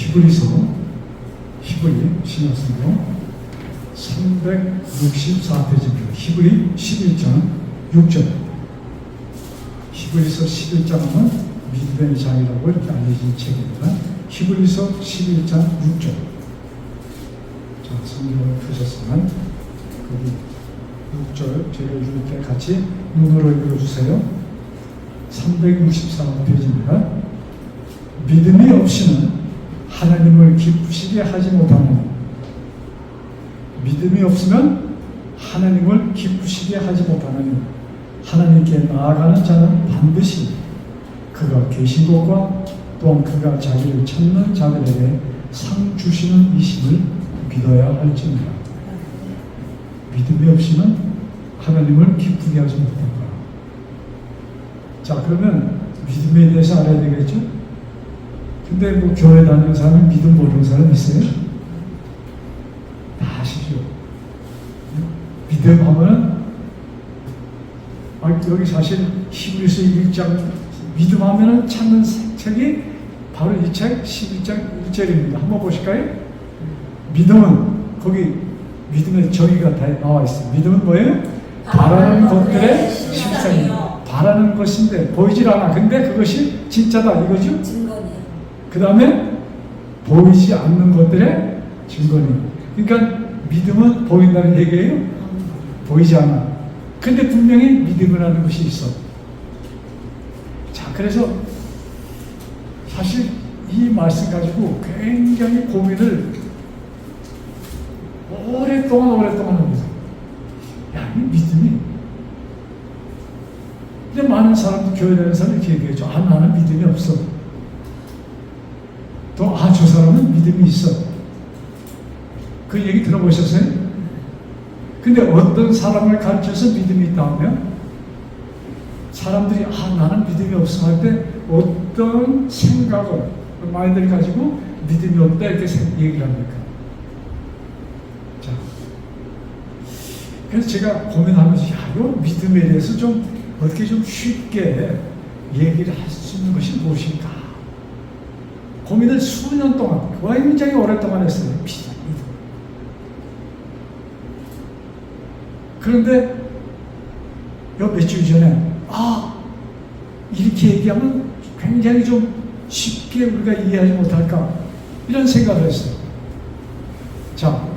히브리 신약성경 364페이지입니다. 히브리 11장 6절. 히브리서 11장은 믿음의 장이라고 이렇게 알려진 책입니다. 히브리서 11장 6절. 자, 성경을 펴셨으면 거기 6절 제가 읽을 때 같이 눈으로 읽어주세요. 364페이지입니다. 믿음이 없이는 하나님을 기쁘시게 하지 못하는, 믿음이 없으면 하나님을 기쁘시게 하지 못하는, 하나님께 나아가는 자는 반드시 그가 계신 것과 또한 그가 자기를 찾는 자들에게 상 주시는 이심을 믿어야 할지니라. 믿음이 없이는 하나님을 기쁘게 하지 못한다. 자, 그러면 믿음에 대해서 알아야 되겠죠? 근데 뭐 교회 다니는 사람은 믿음 모르는 사람 있어요? 다 아시죠? 믿음 하면은 여기 사실 히브리서 1장 믿음 하면은 찾는 책이 바로 이 책 11장 1절입니다. 한번 보실까요? 믿음은 거기 믿음의 정의가 다 나와 있어요. 믿음은 뭐예요? 바라는 것들의 실상이에요. 바라는 것인데 보이질 않아. 근데 그것이 진짜다 이거죠? 증거네요. 그 다음에 보이지 않는 것들의 증거니. 그러니까 믿음은 보인다는 얘기예요. 보이지 않아. 근데 분명히 믿음이라는 것이 있어. 자, 그래서 사실 이 말씀 가지고 굉장히 고민을 오랫동안 합니다. 야, 이 믿음이. 근데 많은 사람들, 교회 다니는 사람이 이렇게 얘기하죠. 아, 나는 믿음이 없어. 또, 아, 저 사람은 믿음이 있어. 그 얘기 들어보셨어요? 근데 어떤 사람을 가르쳐서 믿음이 있다 하면 사람들이 아, 나는 믿음이 없어 할 때 어떤 생각을, 마인드를 가지고 믿음이 없다 이렇게 얘기를 합니까? 자, 그래서 제가 고민하면서 야, 이 믿음에 대해서 좀 어떻게 좀 쉽게 얘기를 할 수 있는 것이 무엇일까? 고민을 수년 동안, 굉장히 오랫동안 했어요. 믿음. 그런데 몇 주 전에 이렇게 얘기하면 굉장히 좀 쉽게 우리가 이해하지 못할까 이런 생각을 했어요. 자,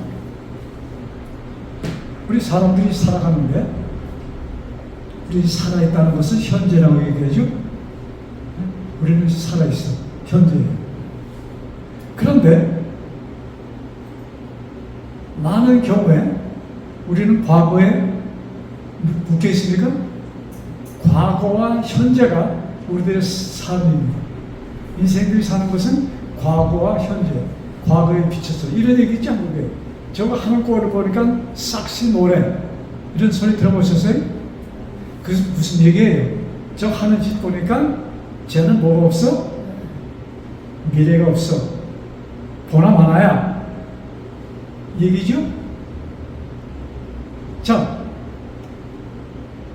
우리 사람들이 살아가는데 우리 살아있다는 것은 현재라고 얘기하죠. 우리는 살아있어. 현재예요. 그런데 많은 경우에 우리는 과거에 묶여 있습니까? 과거와 현재가 우리들의 삶입니다. 인생들이 사는 것은 과거와 현재, 과거에 비춰서 이런 얘기 있지 않고요. 저거 하는 꼴을 보니까 싹시 노래 이런 소리 들어보셨어요? 그래서 무슨 얘기예요? 저 하는 짓 보니까 쟤는 뭐가 없어? 미래가 없어. 보나 마나야. 얘기죠? 자,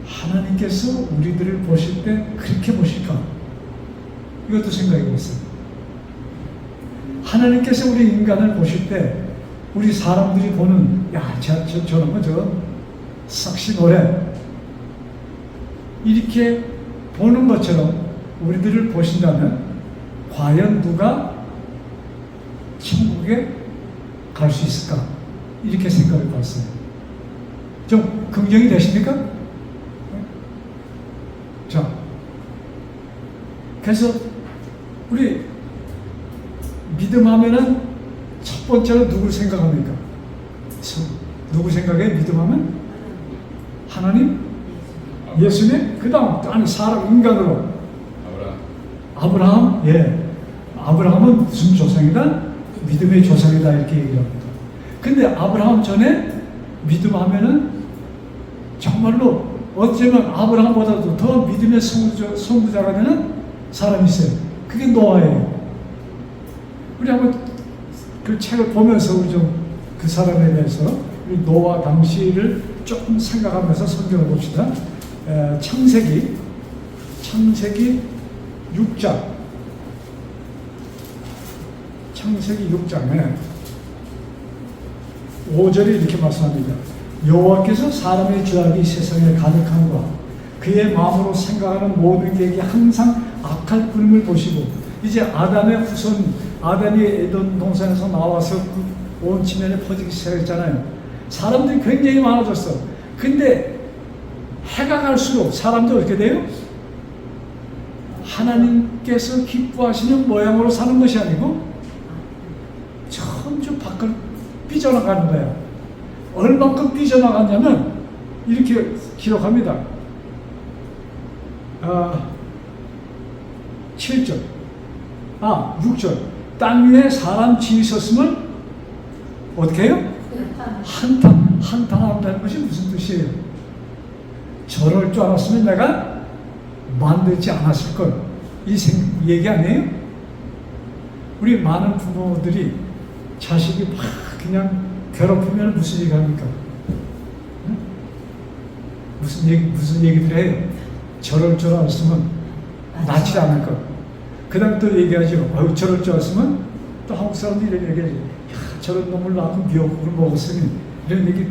하나님께서 우리들을 보실 때 그렇게 보실까? 이것도 생각해 보세요. 하나님께서 우리 인간을 보실 때 우리 사람들이 보는 저런 거 저거 싹시 노래 이렇게 보는 것처럼 우리들을 보신다면 과연 누가 천국에 갈 수 있을까? 이렇게 생각해 봤어요. 좀 긍정이 되십니까? 자, 그래서 우리 믿음하면은 첫 번째로 누굴 생각합니까? 누구 생각해? 믿음하면? 하나님? 예수님? 그 다음 아니 사람 인간으로 아브라함? 예, 아브라함은 무슨 조상이다? 믿음의 조상이다 이렇게 얘기합니다. 근데 아브라함 전에 믿음하면은 정말로 어쩌면 아브라함보다도 더 믿음의 선구자가 되는 사람이 있어요. 그게 노아예요. 우리 한번 그 책을 보면서 우리 좀 그 사람에 대해서 우리 노아 당시를 조금 생각하면서 성경을 봅시다. 창세기 6장 창세기 6장에 5절에 이렇게 말씀합니다. 여호와께서 사람의 죄악이 세상에 가득함과 그의 마음으로 생각하는 모든 계획이 항상 악할 뿐임을 보시고, 이제 아담의 후손, 아담이 에덴 동산에서 나와서 온 지면에 퍼지기 시작했잖아요. 사람들이 굉장히 많아졌어. 근데 해가 갈수록 사람도 어떻게 돼요? 하나님께서 기뻐하시는 모양으로 사는 것이 아니고 점점 밖을 삐져나가는 거야. 얼만큼 삐져나갔냐면 이렇게 기록합니다. 7절, 6절. 땅 위에 사람 지으셨음을 어떻게 해요? 한탄한다는 것이 무슨 뜻이에요? 저럴 줄 알았으면 내가 만들지 않았을 걸. 이 얘기 아니에요? 우리 많은 부모들이 자식이 막 그냥 괴롭히면 무슨 얘기 합니까? 응? 무슨 얘기들 해요? 저럴 줄 알았으면 낳지 않을 걸. 그 다음 또 얘기하죠. 저럴 줄 알았으면, 또 한국 사람들이 이런 얘기하죠. 야, 저런 놈을 낳고 미역국을 먹었으니. 이런 얘기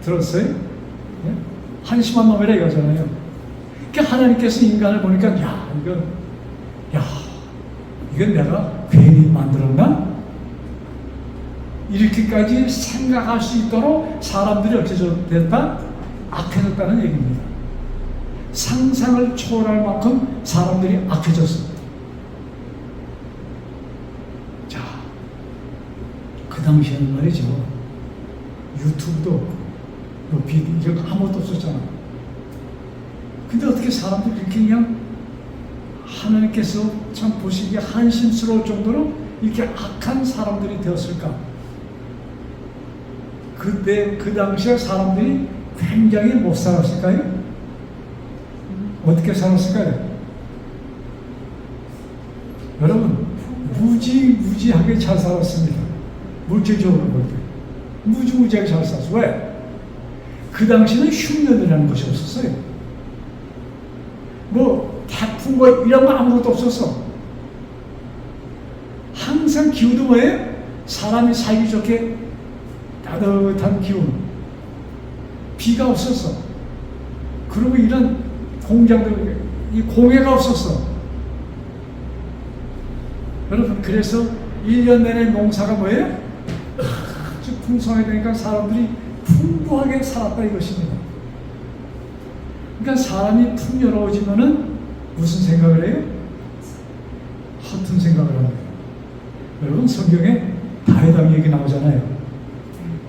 들었어요? 예? 한심한 놈이라 이거잖아요. 그러니까 하나님께서 인간을 보니까 이건 내가 괜히 만들었나? 이렇게까지 생각할 수 있도록 사람들이 어떻게 됐다? 악해졌다는 얘기입니다. 상상을 초월할 만큼 사람들이 악해졌습니다. 자, 그 당시에는 말이죠. 유튜브도 없고, 비디오 이런 거 아무것도 없었잖아. 근데 어떻게 사람들이 이렇게 그냥 하나님께서 참 보시기에 한심스러울 정도로 이렇게 악한 사람들이 되었을까? 그때 그 당시에 사람들이 굉장히 못 살았을까요? 어떻게 살았을까요? 여러분, 무지하게 잘 살았습니다. 물질적으로 볼 때 무지하게 잘 살았어요. 왜? 그 당시는 흉년이라는 것이 없었어요. 뭐 태풍 뭐 이런 거 아무것도 없었어. 항상 기후도 뭐예요? 사람이 살기 좋게 따뜻한 기운. 비가 없었어. 그리고 이런 공장들, 이 공해가 없었어. 여러분, 그래서 1년 내내 농사가 뭐예요? 아주 풍성하게 되니까 사람들이 풍부하게 살았다 이것입니다. 그러니까 사람이 풍요로워지면은 무슨 생각을 해요? 허튼 생각을 합니다. 여러분, 성경에 다윗왕 얘기 나오잖아요.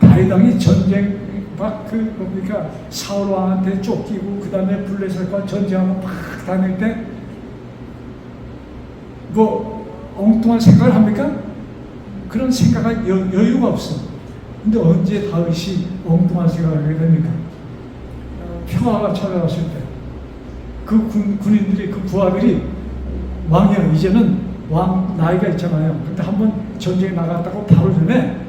다윗왕이 전쟁 뭡니까? 사울 왕한테 쫓기고 그 다음에 블레셋과 전쟁하고 막 다닐 때 뭐 엉뚱한 생각을 합니까? 그런 생각할 여유가 없어. 근데 언제 다윗이 엉뚱한 생각을 하게 됩니까? 평화가 찾아왔을 때 그 군인들이, 그 부하들이 왕이요, 이제는 왕 나이가 있잖아요. 근데 한번 전쟁에 나갔다고 바로 전에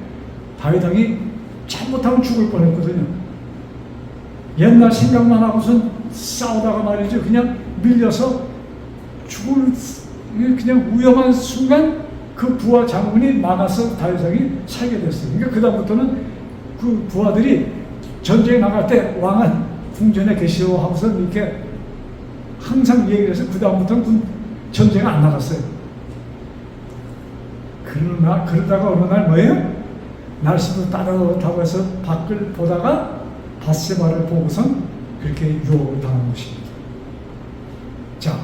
다윗왕이 잘못하면 죽을 뻔했거든요. 옛날 생각만 하고선 싸우다가 말이죠, 그냥 밀려서 죽을, 그냥 위험한 순간 그 부하 장군이 막아서 다윗왕이 살게 됐어요. 그러니까 그다음부터는 그 부하들이 전쟁에 나갈 때 왕은 궁전에 계시오 하고서 이렇게 항상 얘기를 해서 그다음부터는 전쟁에 안 나갔어요. 그러다가 어느 날 뭐예요? 날씨도 따뜻하고 해서 밖을 보다가 밧세바를 보고선 그렇게 유혹을 당한 것입니다. 자,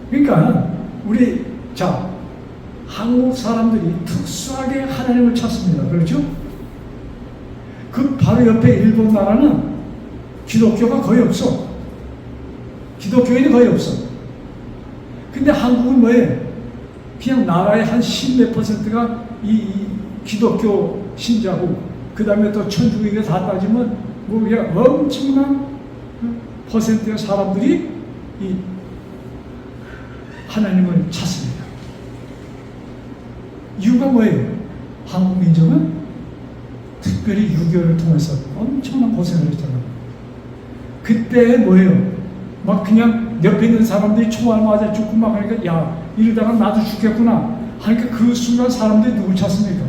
그러니까 한국 사람들이 특수하게 하나님을 찾습니다. 그렇죠? 그 바로 옆에 일본 나라는 기독교가 거의 없어. 기독교인이 거의 없어. 근데 한국은 뭐예요? 그냥 나라의 한 10몇 %가 이 기독교 신자고, 그 다음에 또 천주교가 다 따지면 뭐 그냥 엄청난 퍼센트의 사람들이 이 하나님을 찾습니다. 이유가 뭐예요? 한국 민족은 특별히 6.25를 통해서 엄청난 고생을 했잖아요. 그때 뭐예요? 막 그냥 옆에 있는 사람들이 총알 맞아 죽고 막 하니까, 야, 이러다가 나도 죽겠구나 하니까 그 순간 사람들이 누굴 찾습니까?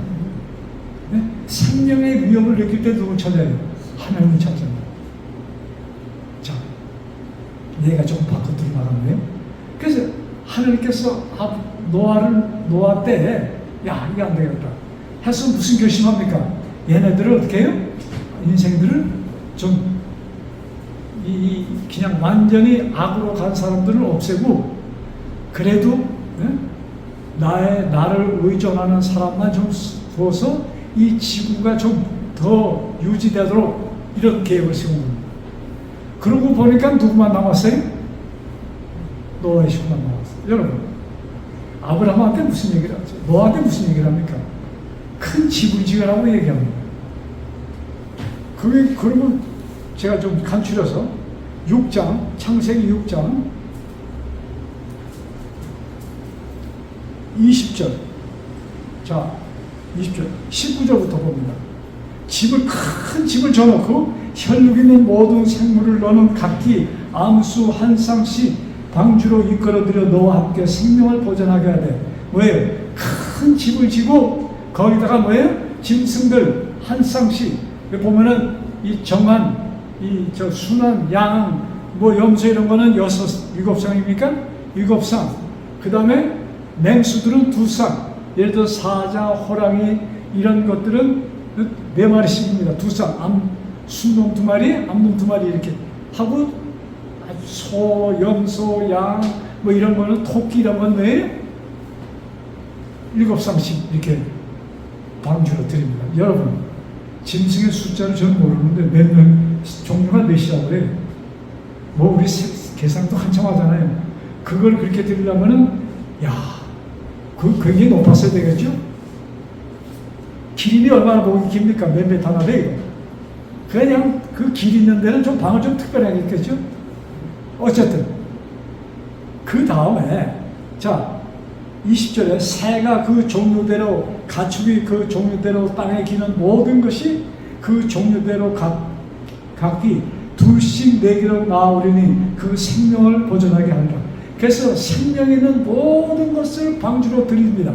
네? 생명의 위협을 느낄 때 누굴 찾아요? 하나님을 찾잖아요. 자, 얘가 조금 바깥으로 나갔네요. 그래서 하나님께서 노아 때 야, 이게 안 되겠다 해서 무슨 결심합니까? 얘네들을 어떻게 해요? 인생들을 좀 그냥 완전히 악으로 간 사람들을 없애고 그래도 나를 의존하는 사람만 좀 두어서 이 지구가 좀 더 유지되도록 이런 계획을 세운 겁니다. 그러고 보니까 누구만 남았어요? 노아의 식구만 남았어요. 여러분, 아브라함한테 무슨 얘기를 하죠? 노아한테 무슨 얘기를 합니까? 큰 집을 지으라고 얘기합니다. 그러면 제가 좀 간추려서 6장, 창세기 6장 20절. 자, 20절, 19절부터 봅니다. 큰 집을 져놓고 혈육 있는 모든 생물을 너는 각기 암수 한 쌍씩 방주로 이끌어들여 너와 함께 생명을 보존하게 하되 뭐예요? 큰 집을 지고 거기다가 뭐예요? 짐승들 한 쌍씩 보면은 이 정한 저 순한 양 뭐 염소 이런 거는 7쌍입니까? 7쌍. 그 다음에 맹수들은 2쌍. 예를 들어 사자, 호랑이 이런 것들은 4마리씩입니다. 2쌍. 순놈 2마리, 암놈 2마리 이렇게 하고 소, 염소, 양 뭐 이런 거는 토끼 이런 건 뭐예요? 7쌍씩 이렇게 방주로 드립니다. 여러분, 짐승의 숫자를 저는 모르는데 몇 명 종류가 몇이라고 그래요? 뭐 우리 계산도 한참 하잖아요. 그걸 그렇게 드리려면은 굉장히 높았어야 되겠죠? 길이이 얼마나 보기 깁니까? 몇 메타 하나 돼요? 그냥 그 길 있는 데는 좀 방을 좀 특별하게 했겠죠? 어쨌든 그 다음에 자 20절에 새가 그 종류대로 가축이 그 종류대로 땅에 기는 모든 것이 그 종류대로 각기 둘씩 내기로 나오리니 그 생명을 보존하게 하리라. 그래서 생명 있는 모든 것을 방주로 드립니다.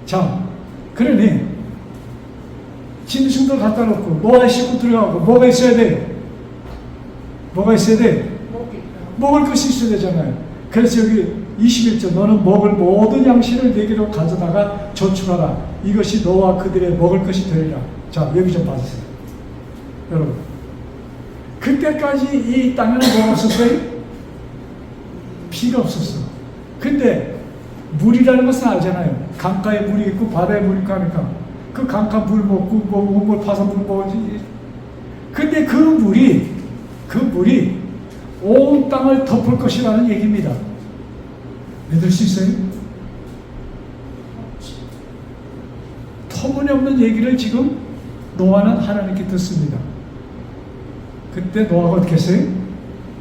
자, 그러니 짐승들 갖다 놓고 노아의 식구 들어가고 뭐가 있어야 돼요? 뭐가 있어야 돼요? 먹을 것이 있어야 되잖아요. 그래서 여기 21절 너는 먹을 모든 양식을 내게로 가져다가 저축하라. 이것이 너와 그들의 먹을 것이 되리라. 자, 여기 좀 봐주세요. 여러분, 그때까지 이 땅에는 뭐가 없었어요? 피가 없었어. 근데 물이라는 것은 알잖아요. 강가에 물이 있고 바다에 물이 있고 하니까 그 강가 물 먹고 뭐 우물 파서 물 먹지. 근데 그 물이 온 땅을 덮을 것이라는 얘기입니다. 믿을 수 있어요? 터무니없는 얘기를 지금 노아는 하나님께 듣습니다. 그때 노아가 어떻게 했어요?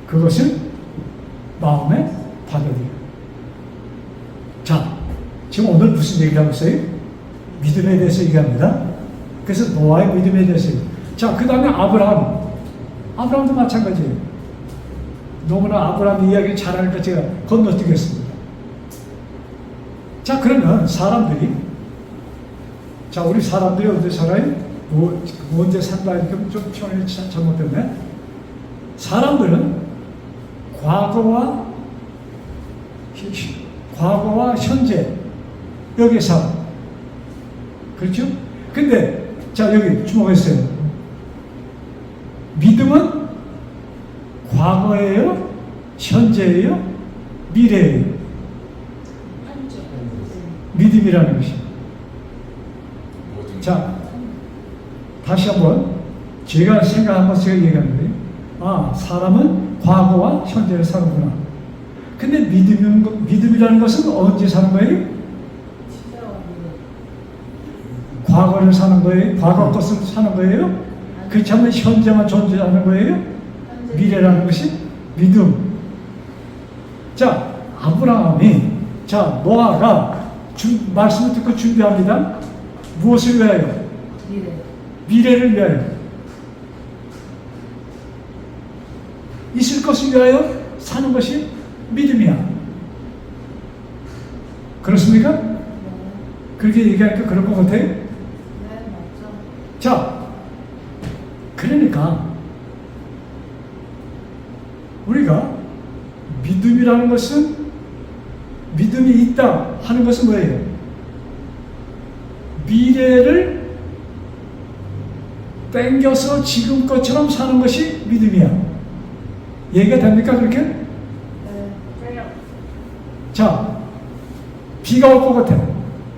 그것을 마음에 받아들여요. 자, 지금 오늘 무슨 얘기를 하고 있어요? 믿음에 대해서 얘기합니다. 그래서 노아의 믿음에 대해서. 자, 그 다음에 아브라함도 마찬가지예요. 너무나 아브라함 이야기를 잘하니까 제가 건너뛰겠습니다. 자, 그러면 우리 사람들이 언제 살아요? 언제 산다 이렇게 좀 표현이 잘못됐네. 사람들은 과거와 현재 여기에 살아. 그렇죠? 근데 자, 여기 주목했어요. 믿음은 과거예요? 현재예요? 미래예요? 믿음이라는 것이. 자, 다시 한번 제가 생각한 것 제가 얘기하는데, 사람은 과거와 현재를 사는구나. 근데 믿음이라는 것은 언제 사는 거예요? 과거를 사는 거예요? 과거 것을 사는 거예요? 그렇지 않으면 현재만 존재하는 거예요? 미래라는 것이 믿음. 자, 노아가 말씀을 듣고 준비합니다. 무엇을 위하여? 미래를 위하여. 있을 것을 위하여 사는 것이 믿음이야. 그렇습니까? 네. 그렇게 얘기하니까 그런 것 같아요? 네, 맞죠. 자, 그러니까 우리가 믿음이라는 것은, 믿음이 있다 하는 것은 뭐예요? 미래를 땡겨서 지금 것처럼 사는 것이 믿음이야. 얘기가 됩니까 그렇게? 네. 돼요. 자, 비가 올 것 같아.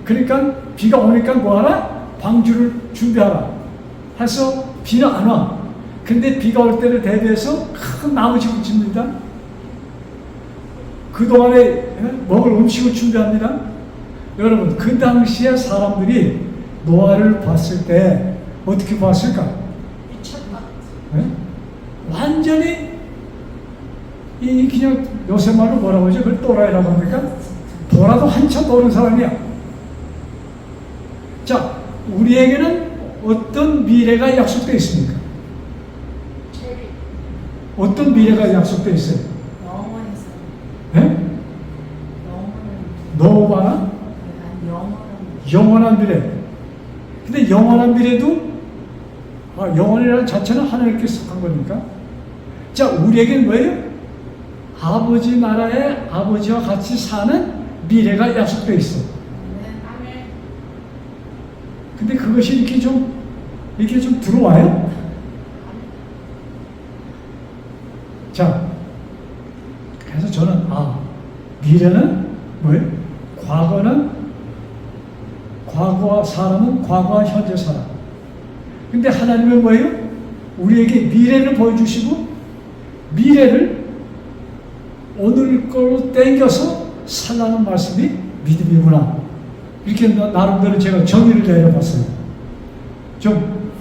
그러니까 비가 오니까 뭐하라? 방주를 준비하라 해서 비는 안 와. 근데 비가 올 때를 대비해서 큰 나무집을 짓습니다. 그동안에 먹을 음식을 준비합니다. 여러분, 그 당시에 사람들이 노아를 봤을 때 어떻게 봤을까? 미쳤다. 완전히 이 그냥 요새 말로 뭐라고 하죠? 그걸 또라이라고 합니까? 도라도 한참 떠오른 사람이야. 자, 우리에게는 어떤 미래가 약속되어 있습니까? 체리. 어떤 미래가 약속되어 있어요? 영원히 있어요. 네? 영원은. 노바나 아니, 영원은. 영원한 미래. 근데 영원한 미래도 영원이라는 자체는 하나님께서 속한 거니까. 자, 우리에게는 뭐예요? 아버지 나라의 아버지와 같이 사는 미래가 약속되어 있어. 네. 아멘. 근데 그것이 이렇게 좀 들어와요? 자, 그래서 저는 미래는 뭐예요? 과거와 사람은 과거와 현재 사람. 근데 하나님은 뭐예요? 우리에게 미래를 보여주시고 미래를 오늘 걸로 땡겨서 살라는 말씀이 믿음이구나. 이렇게 나름대로 제가 정의를 내려봤어요. 좀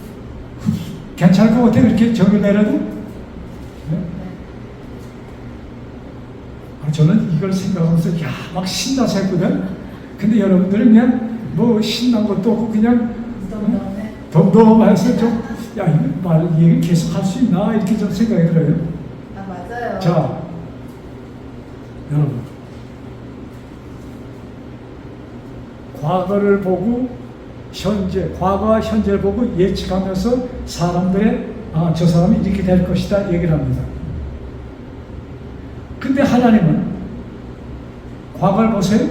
괜찮을 것 같아요. 이렇게 정의를 내려도? 네? 저는 이걸 생각하면서 막 신나서 했거든. 근데 여러분들은 그냥 뭐 신난 것도 없고 그냥 덤덤해서 이 얘기 계속 할 수 있나 이렇게 좀 생각이 들어요. 맞아요. 자, 여러분, 과거를 보고 과거와 현재를 보고 예측하면서 사람들의 저 사람이 이렇게 될 것이다 얘기를 합니다. 근데 하나님은 과거를 보세요?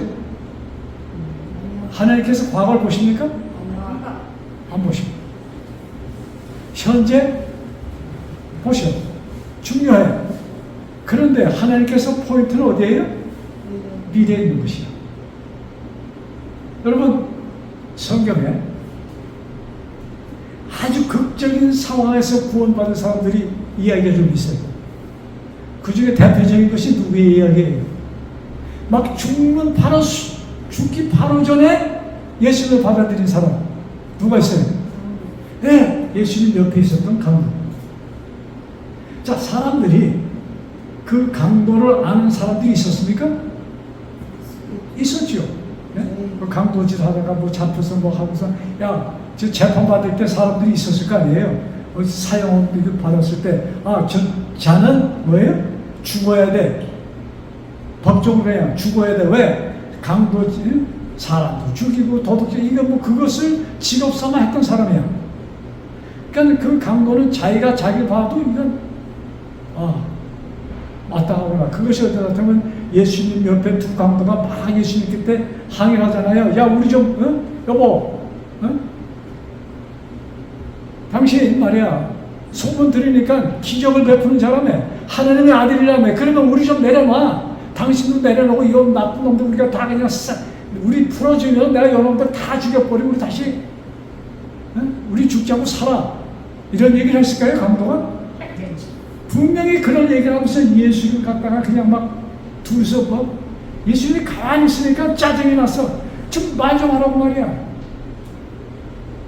하나님께서 과거를 보십니까? 안 보십니다. 현재 보셔. 중요해. 그런데 하나님께서 포인트는 어디에요? 미래에 있는 것이야. 여러분, 성경에 아주 극적인 상황에서 구원받은 사람들이 이야기가 좀 있어요. 그 중에 대표적인 것이 누구의 이야기예요? 막 죽기 바로 전에 예수님을 받아들인 사람 누가 있어요? 네, 예수님 옆에 있었던 강도. 자, 사람들이 그 강도를 아는 사람들이 있었습니까? 있었죠. 네? 그 강도질 하다가 뭐 잡혀서 뭐 하고서 저 재판 받을 때 사람들이 있었을 거 아니에요. 사형 받았을 때 자는 뭐예요? 죽어야 돼. 법적으로 해야 죽어야 돼. 왜? 강도질, 사람도 죽이고 도둑질, 이거 뭐 그것을 직업 삼아 했던 사람이야. 그러니까 그 강도는 자기를 봐도 이건 마땅하구나. 그것이 어디다 보면 예수님 옆에 두 강도가 막 예수님 그때 항의를 하잖아요. 야, 우리 좀 여보, 당신 말이야 소문 들으니까 기적을 베푸는 사람에 하나님의 아들이라며. 그러면 우리 좀 내려놔. 당신도 내려놓고 이 나쁜 놈들 우리가 다 그냥 우리 풀어주면 내가 이놈들 다 죽여버리고 우리 다시 우리 죽자고 살아. 이런 얘기를 했을까요, 강도가? 분명히 그런 얘기를 하면서 예수를 갖다가 그냥 막 둘이서 예수님이 가만히 있으니까 짜증이 났어. 좀 말 좀 하라고 말이야.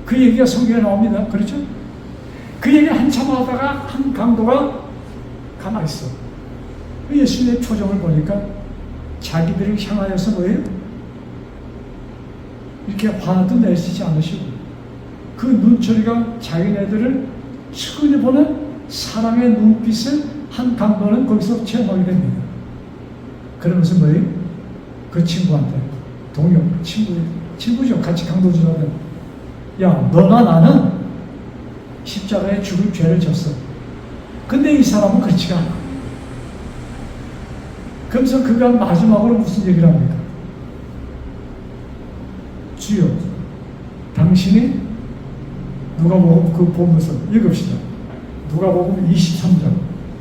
그 얘기가 성경에 나옵니다. 그렇죠? 그 얘기를 한참 하다가 한 강도가 가만히 있어. 예수님의 표정을 보니까 자기들을 향하여서 뭐예요? 이렇게 화도 내시지 않으시고 그 눈초리가 자기네들을 측은히 보는 사랑의 눈빛을 한 강도는 거기서 체험하게 됩니다. 그러면서 뭐예요? 그 친구한테 동료, 친구죠. 같이 강도주라는. 야, 너나 나는 십자가에 죽을 죄를 졌어. 근데 이 사람은 그렇지가 않아. 그러면서 그가 마지막으로 무슨 얘기를 합니까? 주여, 당신이 누가복음 그 보면서 읽읍시다. 누가복음 23장.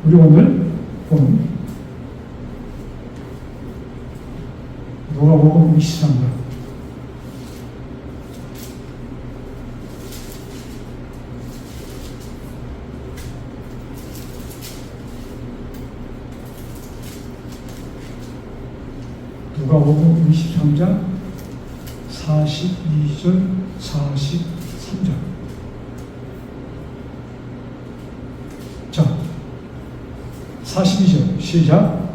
우리 오늘 본 누가복음 23장. 누가복음 23장 42절 43절. 자, 42절 시작.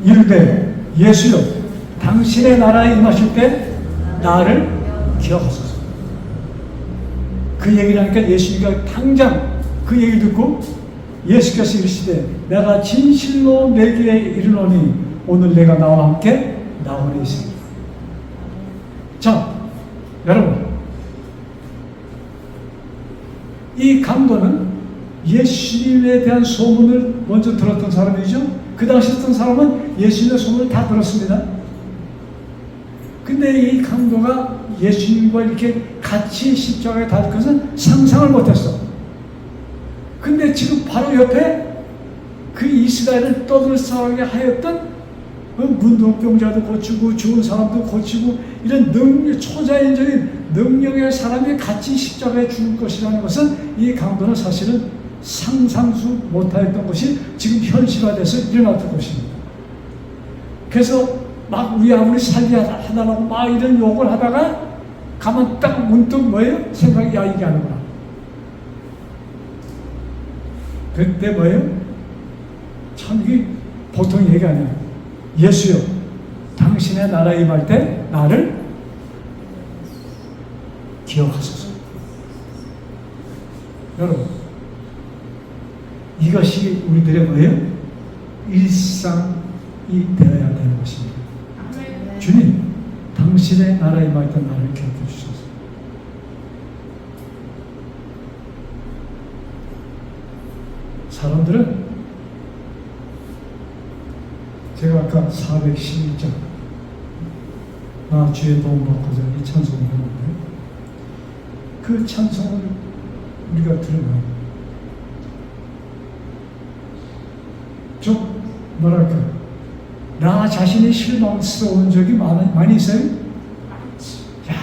이르되 예수여, 당신의 나라에 임하실 때 나를 기억하소서. 그 얘기를 하니까 예수님이 당장 그 얘기를 듣고 예수께서 이르시되 내가 진실로 내게 이르노니 오늘 내가 나와 함께 나원에 있습니다. 자, 여러분, 이 강도는 예수님에 대한 소문을 먼저 들었던 사람이죠. 그 당시 듣던 사람은 예수님의 소문을 다 들었습니다. 근데 이 강도가 예수님과 이렇게 같이 십자가에 달릴 것은 상상을 못했어. 근데 지금 바로 옆에 그 이스라엘을 떠들썩하게 하였던 문둥병자도 고치고 죽은 사람도 고치고 이런 초자연적인 능력의 사람이 같이 십자가에 죽을 것이라는 것은 이 강도는 사실은 상상수 못하였던 것이 지금 현실화돼서 일어났던 것입니다. 그래서 막 우리 아무리 살리하다라고 막 이런 욕을 하다가 가만 딱 문득 뭐예요? 생각이, 야, 이게 아니구나. 그때 뭐예요? 참 이게 보통 얘기 아니야. 예수여, 당신의 나라에 임할 때 나를 기억하소서. 여러분, 이것이 우리들의 뭐예요? 일상이 되어야 되는 것입니다. 주님, 당신의 나라에 임할 때 나를 기억해 주소서. 사람들은 제가 아까 411장 나 주의 도움 받고자 이 찬송을 했는데 그 찬송을 우리가 들으면 좀 뭐랄까, 나 자신이 실망스러운 적이 많이 있어요? 야,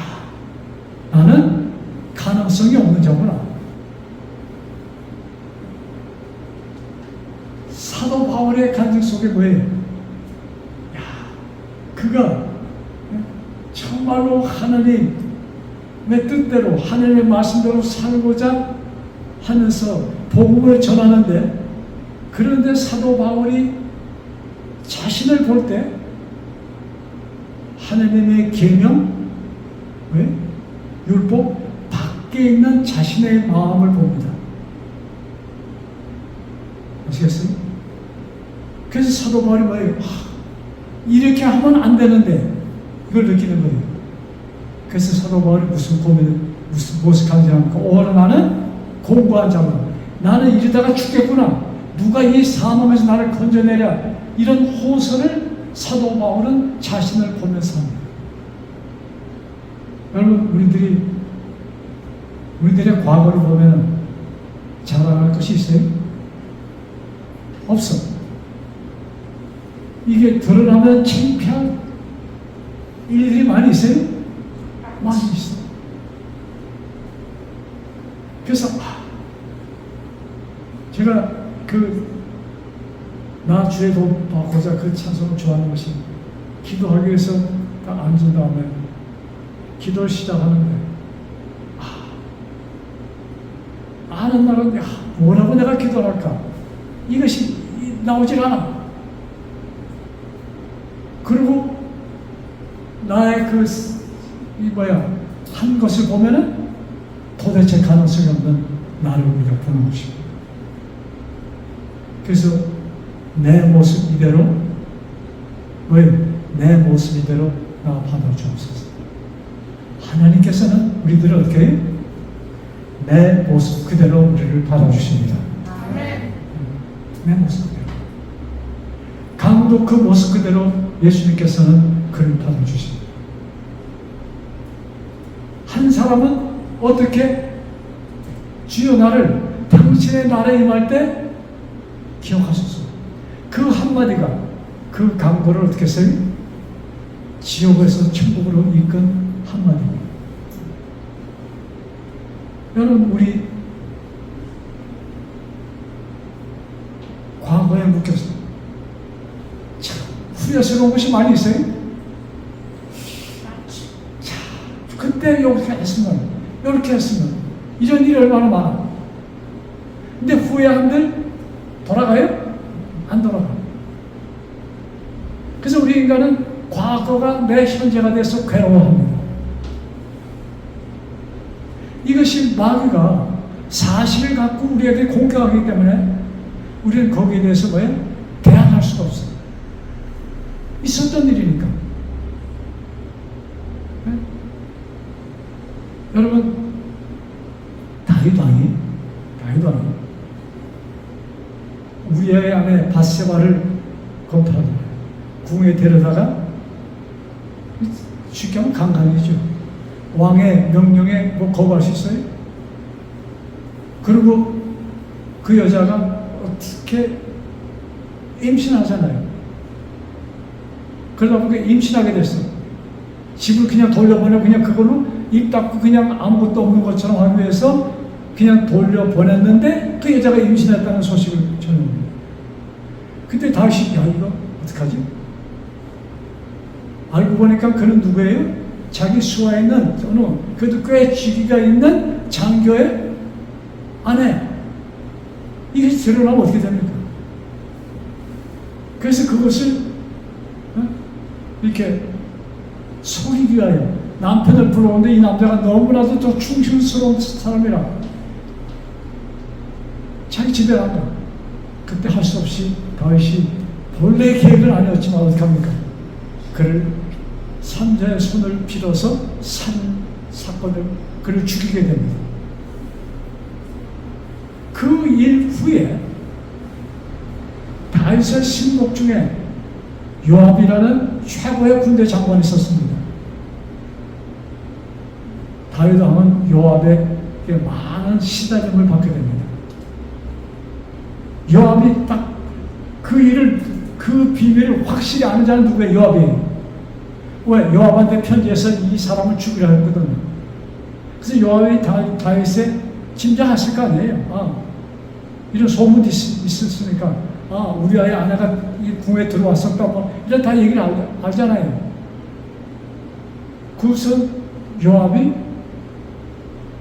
나는 가능성이 없는 자구나. 사도 바울의 간증 속에 뭐예요? 야, 그가 정말로 하나님의 뜻대로 하나님의 말씀대로 살고자 하면서 복음을 전하는데, 그런데 사도 바울이 자신을 볼 때 하나님의 계명, 왜? 율법 밖에 있는 자신의 마음을 봅니다. 아시겠어요? 그래서 사도 바울이 뭐예요? 이렇게 하면 안 되는데 이걸 느끼는 거예요. 그래서 사도 바울이 무슨 간증합니까? 오늘 나는 공고한 자구나. 나는 이러다가 죽겠구나. 누가 이 사망에서 나를 건져내랴. 이런 호소를 사도 바울은 자신을 보면서 합니다. 여러분, 우리들의 과거를 보면 자랑할 것이 있어요? 없어. 이게 드러나면 창피한 일들이 많이 있어요? 많이 있어. 그래서 제가 나 주의 도움 받고자 그 찬송을 좋아하는 것이, 기도하기 위해서 딱 앉은 다음에 기도를 시작하는데 아는 날은 뭐라고 내가 기도할까? 이것이 나오질 않아. 그리고 나의 한 것을 보면은 도대체 가능성이 없는 나를 우리가 보는 것입니다. 그래서 내 모습 이대로 나 받아주옵소서. 하나님께서는 우리들을 어떻게 해요? 내 모습 그대로 우리를 받아주십니다. 아멘. 내 모습 그대로. 강도 그 모습 그대로 예수님께서는 그를 받아주십니다. 한 사람은 어떻게 주여 나를 당신의 나라에 임할 때 기억하소서. 그 한마디가 그 강도를 어떻게 했어요? 지옥에서 천국으로 이끈 한마디입니다. 여러분, 우리 과거에 묶여서 참 후회스러운 것이 많이 있어요. 자, 그때 이렇게 했으면 이런 일이 얼마나 많아. 근데 후회한들 돌아가요? 안 돌아가요. 그래서 우리 인간은 과거가 내 현재가 돼서 괴로워합니다. 이것이 마귀가 사실을 갖고 우리에게 공격하기 때문에 우리는 거기에 대해서 뭐예요? 대항할 수가 없어요. 있었던 일이니까. 네? 여러분, 다윗 왕이 우리의 아내 바세바를 검토하잖아요. 궁에 데려다가 쉽게 하면 강간이죠. 왕의 명령에 뭐 거부할 수 있어요? 그리고 그 여자가 어떻게 임신하잖아요. 그러다 보니까 임신하게 됐어. 집을 그냥 돌려보내고 그냥 그걸로 입 닫고 그냥 아무것도 없는 것처럼 하기 위해서 그냥 돌려보냈는데 그 여자가 임신했다는 소식을 전합니다. 그때 다시 야 이거 어떡하지? 알고 보니까 그는 누구예요? 자기 수하에 있는 그래도 꽤 지위가 있는 장교의 아내. 이게 드러나면 어떻게 됩니까? 그래서 그것을 이렇게 속이기 위하여 남편을 불러오는데 이 남자가 너무나도 또 충실스러운 사람이라 자기 집에 간다. 그때 할 수 없이 다윗이 본래 계획은 아니었지만 어떡합니까? 그를 산자의 손을 빌어서 산 사건을 그를 죽이게 됩니다. 그 일 후에 다윗의 신복 중에 요압이라는 최고의 군대 장관이 있었습니다. 다윗 왕은 요압에게 많은 시다림을 받게 됩니다. 요압이 딱 그 비밀을 확실히 아는 자는 누구예요? 요압이에요. 왜? 요압한테 편지해서 이 사람을 죽이려 했거든요. 그래서 요압이 다윗에 짐작했을 거 아니에요. 이런 소문이 있었으니까, 우리 아내가 이 궁에 들어왔었다, 이런 다 얘기를 알잖아요. 그래서 요압이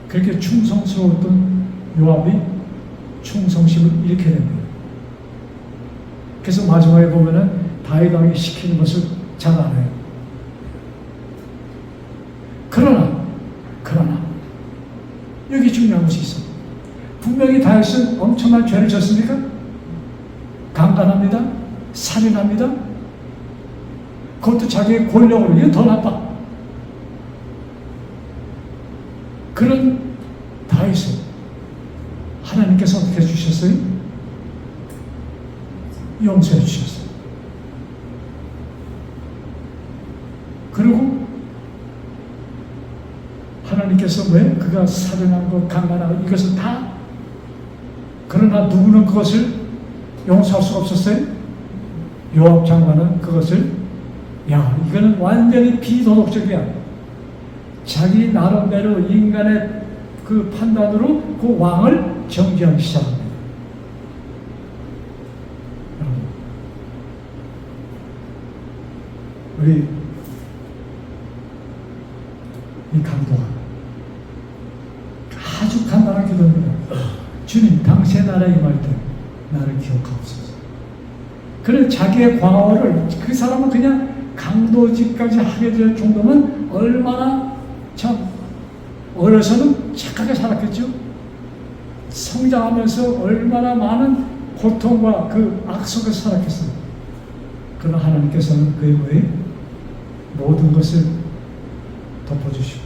그렇게 충성스러웠던 요압이 충성심을 잃게 됩니다. 그래서 마지막에 보면은 다윗 왕이 시키는 것을 잘 알아요. 그러나 여기 중요한 것이 있어. 분명히 다윗은 엄청난 죄를 졌습니까? 강간합니다. 살인합니다. 그것도 자기의 권력으로. 이게 더 나빠. 그런 다윗을 하나님께서 어떻게 해주셨어요? 용서해 주셨어요. 그리고 하나님께서 왜 그가 살인한 것, 강간한 것, 이것을 다, 그러나 누구는 그것을 용서할 수가 없었어요? 요압 장관은 그것을, 이거는 완전히 비도덕적이야. 자기 나름대로 인간의 그 판단으로 그 왕을 정죄하기 시작합니다. 우리 이 강도가 아주 간단한 기도입니다. 주님, 당신의 나라에 임할 때 나를 기억하옵소서. 그래, 자기의 과거를, 그 사람은 그냥 강도직까지 하게 될 정도면 얼마나 참 어려서는 착하게 살았겠죠. 성장하면서 얼마나 많은 고통과 그 악 속에서 살았겠어요. 그러나 하나님께서는 그의 모든 것을 덮어주시고.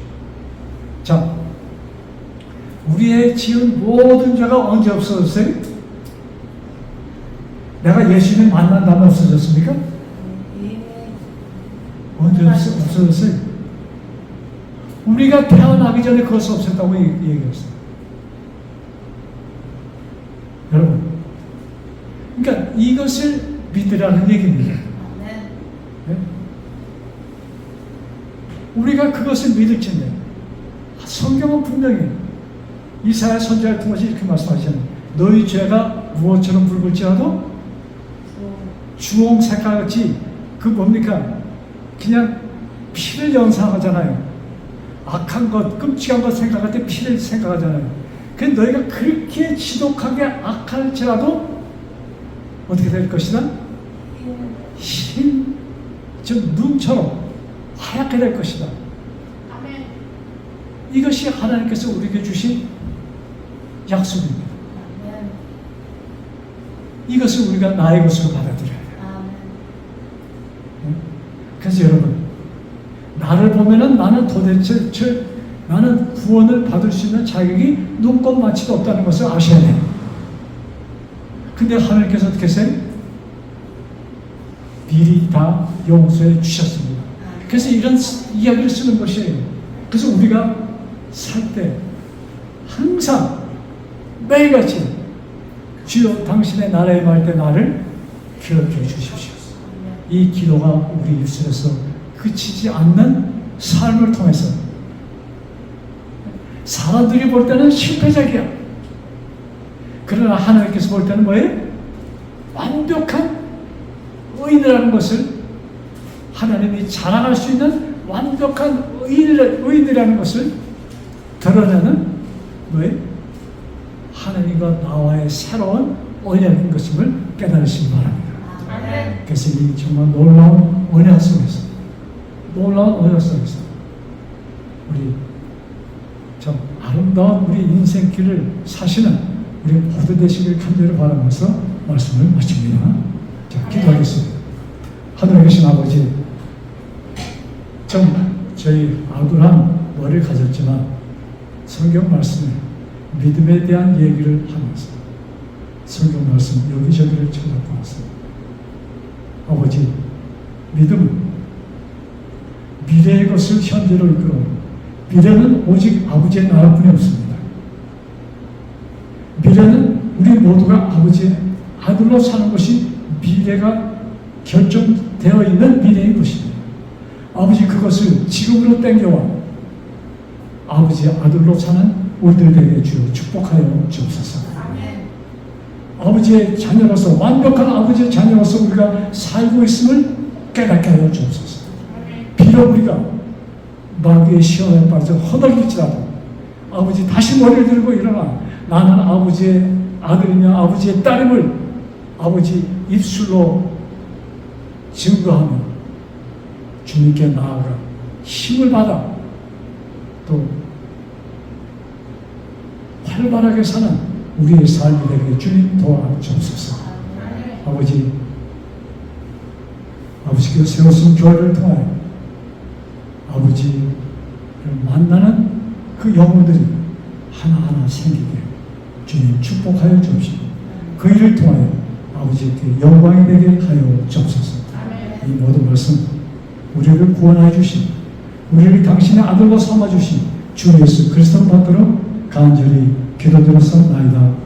자, 우리의 지은 모든 죄가 언제 없어졌어요? 내가 예수님 만난 다음에 없어졌습니까? 이미 언제 없어졌어요? 우리가 태어나기 전에 그것이 없었다고 얘기했어요. 여러분, 그러니까 이것을 믿으라는 얘기입니다. 아멘. 네? 우리가 그것을 믿을지는 성경은 분명히 이사야 선지자를 통해서 이렇게 말씀하시잖아요. 너희 죄가 무엇처럼 붉을지라도 주홍 색깔같이, 그 뭡니까? 그냥 피를 연상하잖아요. 악한 것, 끔찍한 것 생각할 때 피를 생각하잖아요. 근데 너희가 그렇게 지독하게 악할지라도 어떻게 될 것이다? 흰, 즉 눈처럼 하얗게 될 것이다. 아멘. 이것이 하나님께서 우리에게 주신 약속입니다. 아멘. 이것을 우리가 나의 것으로 받아들여야 돼요. 아멘. 그래서 여러분, 나를 보면은 나는 도대체 나는 구원을 받을 수 있는 자격이 눈꼽만치도 없다는 것을 아셔야 돼요. 근데 하나님께서 어떻게 하세요? 미리 다 용서해 주셨습니다. 그래서 이런 이야기를 쓰는 것이에요. 그래서 우리가 살 때 항상 매일같이 주여 당신의 나라에 임할 때 나를 기억해 주십시오. 이 기도가 우리 입술에서 그치지 않는 삶을 통해서 사람들이 볼 때는 실패작이야. 그러나 하나님께서 볼 때는 뭐예요? 완벽한 의인이라는 것을, 하나님이 자랑할 수 있는 완벽한 의인이라는 것을 드러내는 뭐예요? 하나님과 나와의 새로운 언약인 것임을 깨달으시기 바랍니다. 아멘. 그래서 이 정말 놀라운 언약 속에서, 우리 참 아름다운 우리 인생길을 사시는 우리 모두 되시길 간절히 바라면서 말씀을 마칩니다. 자, 기도하겠습니다. 하늘에 계신 아버지, 저희 아브라함 머리를 가졌지만 성경 말씀에 믿음에 대한 얘기를 하면서 성경 말씀 여기저기를 찾아보았습니다 아버지, 믿음은 미래의 것을 현재로 이끌어, 미래는 오직 아버지의 나라뿐이 없습니다. 미래는 우리 모두가 아버지의 아들로 사는 것이 미래가 결정되어 있는 미래인 것입니다. 아버지, 그것을 지금으로 땡겨와 아버지의 아들로 사는 우리들에게 주여 축복하여 주옵소서. 아멘. 아버지의 자녀로서, 완벽한 아버지의 자녀로서 우리가 살고 있음을 깨닫게 하여 주옵소서. 비록 우리가 마귀의 시험에 빠져 허덕일지라도 아버지 다시 머리를 들고 일어나 나는 아버지의 아들이며 아버지의 딸임을 아버지 입술로 증거하며 주님께 나아가 힘을 받아 또 활발하게 사는 우리의 삶이 되게 주님 도와주옵소서. 아버지께서 세우신 교회를 통하여 아버지를 만나는 그 영혼들이 하나하나 생기게 주님 축복하여 주옵시고 그 일을 통하여 아버지께 영광이 되게 하여 주옵소서. 이 모든 말씀 우리를 구원하여 주신, 우리를 당신의 아들로 삼아 주신 주 예수 그리스도를 받들어 간절히 기도드렸사옵나이다.